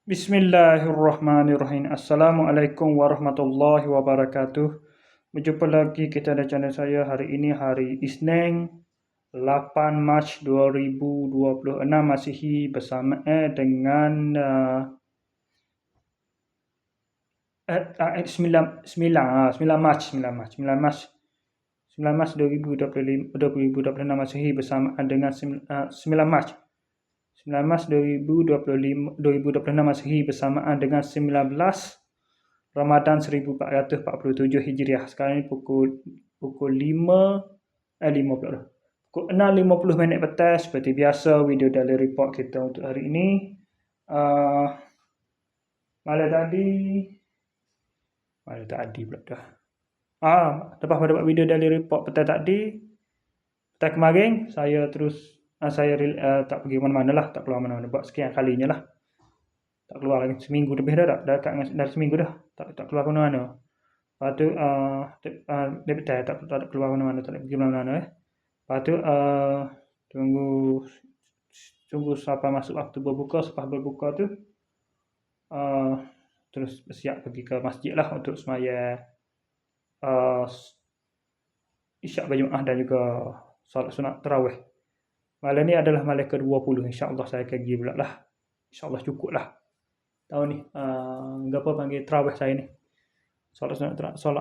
Bismillahirrahmanirrahim. Assalamualaikum warahmatullahi wabarakatuh. Berjumpa lagi kita di channel saya. Hari ini hari Isnin 8 Mac 2026 Masihi bersamaan dengan 9 Mac 2026 Masihi bersamaan dengan 9 Mac 2026 Masihi bersamaan dengan 19 Ramadan 1447 Hijriah. Sekarang ni pukul 5 pula dah. Pukul 6.50 minit petang. Seperti biasa, video daily report kita untuk hari ini. Malam tadi pula dah. Lepas pada buat video daily report petang kemarin, saya tak pergi mana-mana lah, tak keluar mana-mana. Buat sekian kalinya lah. Tak keluar lagi. Seminggu lebih dah. Dah seminggu dah. Tak keluar mana-mana. Lepas tu, tak keluar mana-mana. Tak pergi mana-mana. Lepas tu, tunggu sampai masuk waktu berbuka. Lepas berbuka tu, terus bersiap pergi ke masjid lah untuk semaya isyak berjemaah dan juga solat sunat tarawih. Malam ni adalah malam ke-20. InsyaAllah saya akan pergi pula lah. InsyaAllah cukup lah. Tahun ni, apa panggil tarawih saya ni. Solat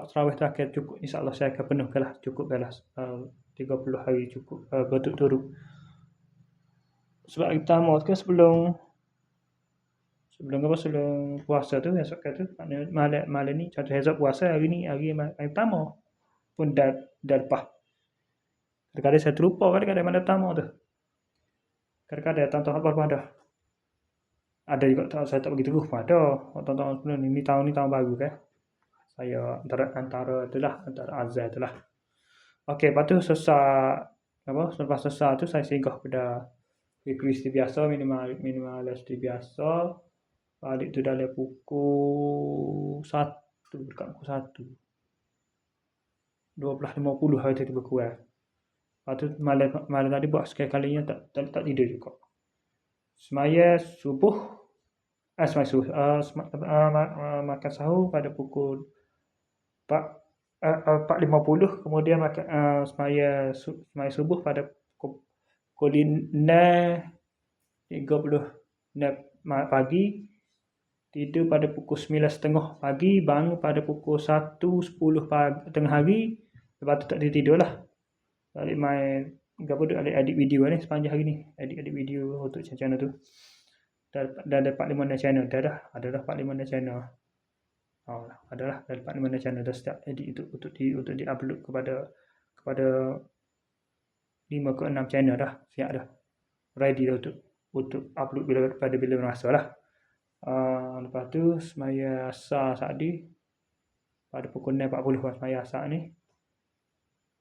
tarawih terakhir cukup. InsyaAllah saya akan penuhkan lah. Cukupkan lah. 30 hari cukup. Berturut-turut. Sebab kita mahu kan sebelum puasa tu, esok tu, malam ni, contoh esok puasa, hari ni, hari pertama pun dah lepas. Kadang-kadang saya terlupa, kadang-kadang mana pertama tu. Kadang-kadang tahun-tahun apa dah. Ada juga saya tak begitu pun ada. Tahun-tahun sebelum ni, tahun ni tahun baru kan. Saya antara azal tu lah. Okey, lepas tu selepas selesai tu saya singgah pada universiti biasa, minimal universiti biasa. Balik tu dalam pukul 1, dekat pukul 1. 12.50 hari tu berkurang. Lepas tu malam tadi buat sekali kalinya tak tidur juga. Semaya subuh. Makan sahur pada pukul 4.50. Kemudian makan semaya subuh pada pukul 6.30 pagi. Tidur pada pukul 9.30 pagi. Bangun pada pukul 1.10 tengah hari. Lepas tu tak tidur lah. Balik main edit video ni sepanjang hari ni. Edit video untuk channel tu. Dah dapat 5 channel. Ada dah 45 channel. Adalah dah dapat 5 channel. Dah start edit untuk di-upload kepada 5 ke 6 channel dah. Siap dah. Ready dah untuk upload bila masa lah. Lepas tu semaya asar tadi pada pukul 6.40 semaya asar ni.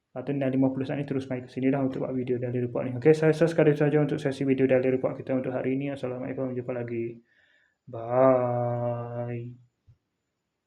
Lepas tu 6.50 saat ni terus main ke sini dah untuk buat video daily report ni. Okey, saya sekali saja untuk sesi video daily report kita untuk hari ini. Assalamualaikum, jumpa lagi. Bye.